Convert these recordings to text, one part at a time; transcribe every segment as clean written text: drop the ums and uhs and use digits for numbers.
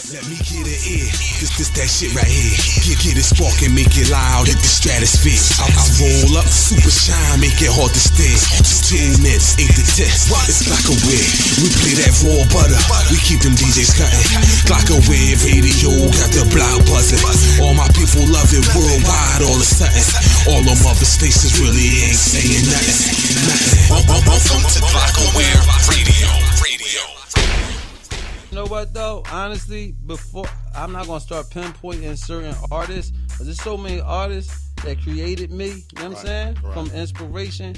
Let me get it in. This that shit right here. Get it spark and make it loud. Hit the stratosphere. I roll up, super shine, make it hard to steer. 2 minutes, 8 to 10. It's Glocawear. We play that raw butter. We keep them DJs cutting. Glocawear Radio got the block buzzing. All my people love it worldwide all of a sudden. All them other stations really ain't saying nothing. Welcome to Glocawear Radio. You know what though? Honestly, before I'm not gonna start pinpointing certain artists, because there's so many artists that created me. You know what I'm saying? Right. From inspiration.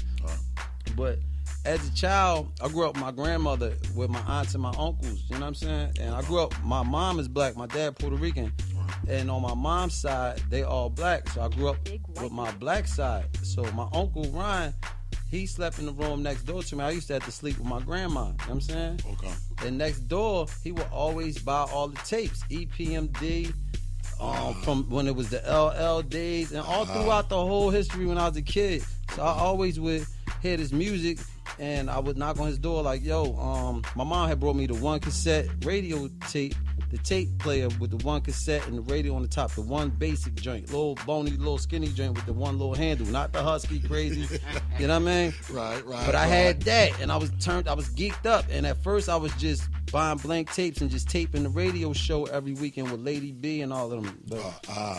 But as a child, I grew up with my grandmother, with my aunts and my uncles. You know what I'm saying? And I grew up. My mom is black, my dad Puerto Rican, and on my mom's side, they all black. So I grew up with my black side. So my uncle Ryan, he slept in the room next door to me. I used to have to sleep with my grandma. You know what I'm saying? Okay. And next door, he would always buy all the tapes, EPMD, from when it was the LL days, and all throughout the whole history when I was a kid. So I always would hear this music, and I would knock on his door like, yo, my mom had brought me the 1 cassette radio tape, the tape player with the 1 cassette and the radio on the top, the one basic joint, little bony, little skinny joint with the one little handle, not the husky crazy, you know what I mean? Right. But I had that, and I was geeked up, and at first I was just buying blank tapes and just taping the radio show every weekend with Lady B and all of them. But,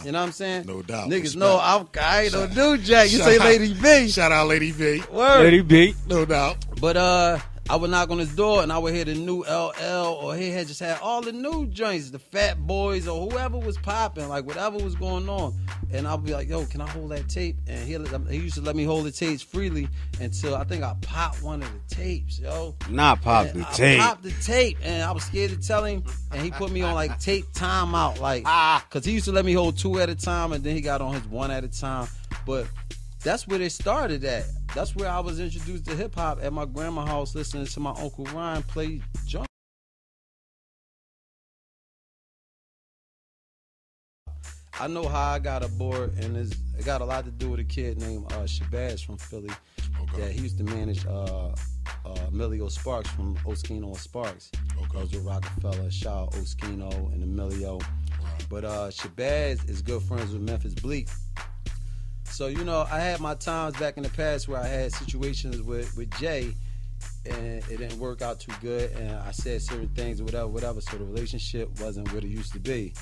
you know what I'm saying? No doubt. Niggas Respect. know I ain't no new jack. You say Lady B. Shout out Lady B. Word. Lady B. No doubt. But I would knock on his door and I would hear the new LL, or he had just had all the new joints, the Fat Boys or whoever was popping, like whatever was going on. And I'll be like, yo, can I hold that tape? And he used to let me hold the tapes freely until I think I popped one of the tapes, yo. Not pop the tape. I popped the tape and I was scared to tell him, and he put me on like tape timeout, like, cause he used to let me hold 2 at a time, and then he got on his 1 at a time. But that's where it started at. That's where I was introduced to hip hop at my grandma's house, listening to my Uncle Ryan play junk. I know how I got aboard, and it got a lot to do with a kid named Shabazz from Philly. Okay. That he used to manage Emilio Sparks from Oskino and Sparks. Okay. Those were Rockefeller, Shaw, Oskino, and Emilio. Right. But Shabazz is good friends with Memphis Bleak. So, you know, I had my times back in the past where I had situations with Jay, and it didn't work out too good, and I said certain things or whatever, so the relationship wasn't what it used to be.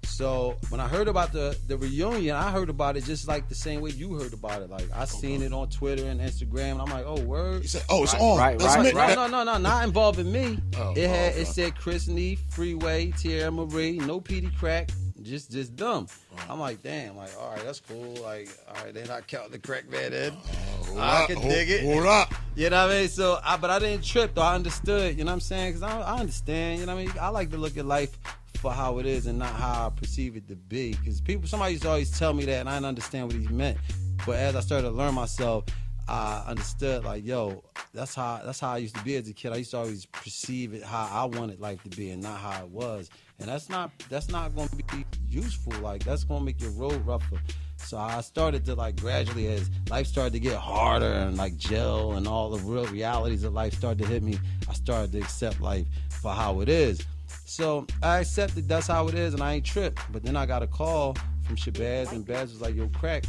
So when I heard about the reunion, I heard about it just like the same way you heard about it. Like, I seen it on Twitter and Instagram, and I'm like, oh, word. He said, oh, it's on. Right, That's me. No, not involving me. Okay. It said Chris Neef, Freeway, Tierra Marie, no Peedi Crakk, just them. I'm like, damn, like, all right, that's cool. Like, all right, they're not counting the crack man in. I can dig it. Hold up. You know what I mean? So, but I didn't trip, though. I understood, you know what I'm saying? Because I understand, you know what I mean? I like to look at life for how it is and not how I perceive it to be. Because somebody used to always tell me that, and I didn't understand what he meant. But as I started to learn myself, I understood, like, yo, that's how I used to be as a kid. I used to always perceive it how I wanted life to be and not how it was. And that's not going to be useful. Like, that's going to make your road rougher. So I started to, like, gradually, as life started to get harder and, like, jail and all the real realities of life started to hit me, I started to accept life for how it is. So I accepted that's how it is, and I ain't tripped. But then I got a call from Shabazz, and Baz was like, yo, Crakk,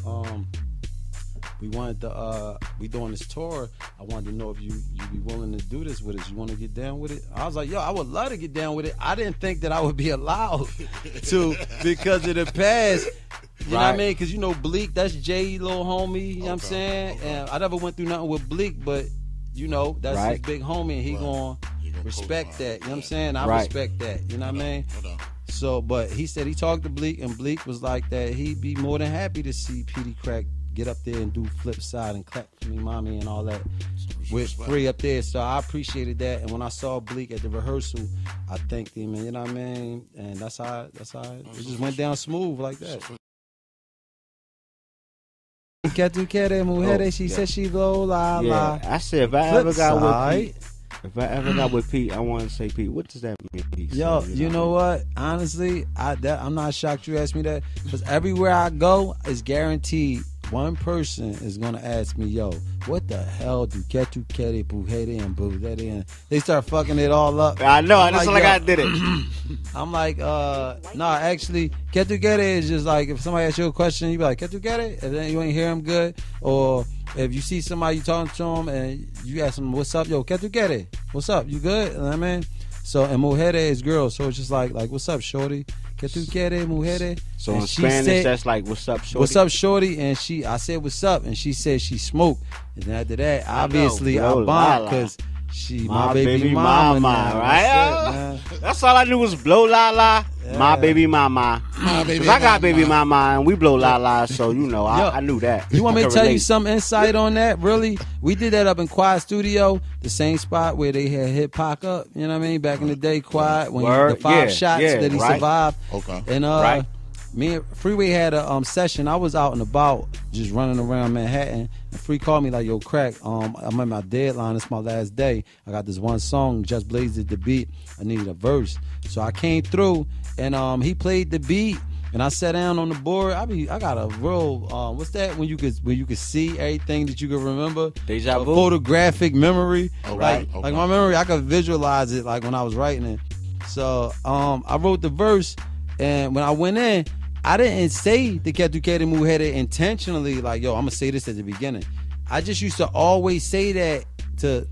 we wanted to, we doing this tour. I wanted to know if you be willing to do this with us. You want to get down with it? I was like, yo, I would love to get down with it. I didn't think that I would be allowed to because of the past. You know what I mean? Because, you know, Bleak, that's Jay, little homie. You know what I'm saying? Okay. And I never went through nothing with Bleak, but, you know, that's his big homie, and he going to respect that. You know what I'm saying? I respect that. You know what I mean? So, but he said he talked to Bleak, and Bleak was like that he'd be more than happy to see Peedi Crakk get up there and do flip side and clap for me, mommy, and all that with Free up there. So I appreciated that. And when I saw Bleak at the rehearsal, I thanked him, and you know what I mean? And that's how it just went down smooth like that. She said she low la la. I said if I ever got with Pete, I want to say, Pete, what does that mean? Pete? Yo, you know what? Honestly, I'm not shocked you asked me that, because everywhere I go is guaranteed one person is gonna ask me, yo, what the hell do Ketu Kere, Buhede, and Buhede, and they start fucking it all up. I know, I'm that's like, like I did it. I'm like, nah, actually, Ketu Kere is just like, if somebody asks you a question, you be like, Ketu Kere, and then you ain't hear him good, or if you see somebody, you talking to him, and you ask them, what's up, yo, Ketu Kere, what's up, you good? You know what I mean? So, and Muhere is girl, so it's just like, what's up, shorty? Ketu Kere, Muhere. So and in Spanish, said, that's like, what's up, shorty? What's up, shorty? And I said, what's up? And she said she smoked. And then after that, obviously, I bombed because she my baby mama now. Right? That's all I knew was blow la la. Yeah. My baby mama. Because I got baby mama and we blow la la, so you know, I knew that. You want me to tell you some insight on that? Really? We did that up in Quiet Studio, the same spot where they had hit Pac up, you know what I mean? Back in the day, Quiet, when the 5 shots that he survived. Okay. And me and Freeway had a session. I was out and about, just running around Manhattan. And Free called me like, yo, Crack, I'm at my deadline. It's my last day. I got this one song, just blazed the beat. I needed a verse. So I came through, and he played the beat. And I sat down on the board. I got a real what's that when you could see everything that you could remember? Deja vu. Photographic memory. Okay. Like my memory, I could visualize it like when I was writing it. So I wrote the verse, and when I went in, I didn't say the Ketu Kere Muhere intentionally, like, yo, I'm gonna say this at the beginning. I just used to always say that to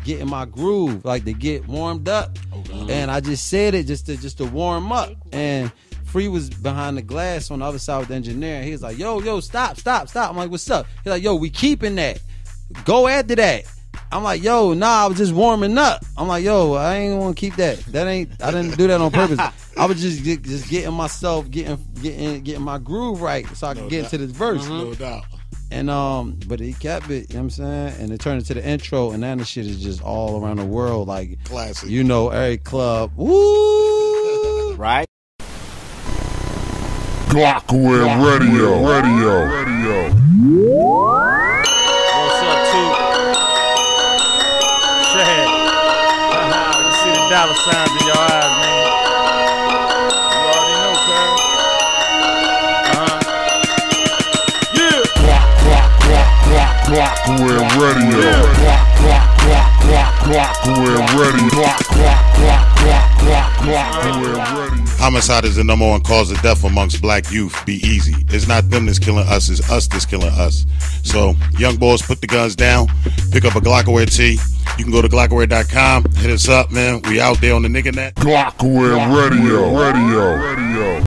get in my groove, like to get warmed up. Okay. And I just said it just to warm up. And Free was behind the glass on the other side with the engineer. He was like, yo, stop. I'm like, what's up? He's like, yo, we keeping that. Go after that. I'm like, yo, nah, I was just warming up. I'm like, yo, I ain't want to keep that. I didn't do that on purpose. I was just getting myself, getting my groove right so I could get into this verse. No doubt. And but he kept it, you know what I'm saying? And it turned into the intro, and then the shit is just all around the world, like classic. You know, every club. Woo! Right? Glocawear Radio. What's up, too? Shad. I can see the dollar signs in your eyes, man. You already know, cuz. Glocawear Radio. Homicide is the number one cause of death amongst black youth. Be easy. It's not them that's killing us, it's us that's killing us. So, young boys, put the guns down. Pick up a Glocawear tee. You can go to Glocawear.com. Hit us up, man. We out there on the nigga net. Glocawear Radio.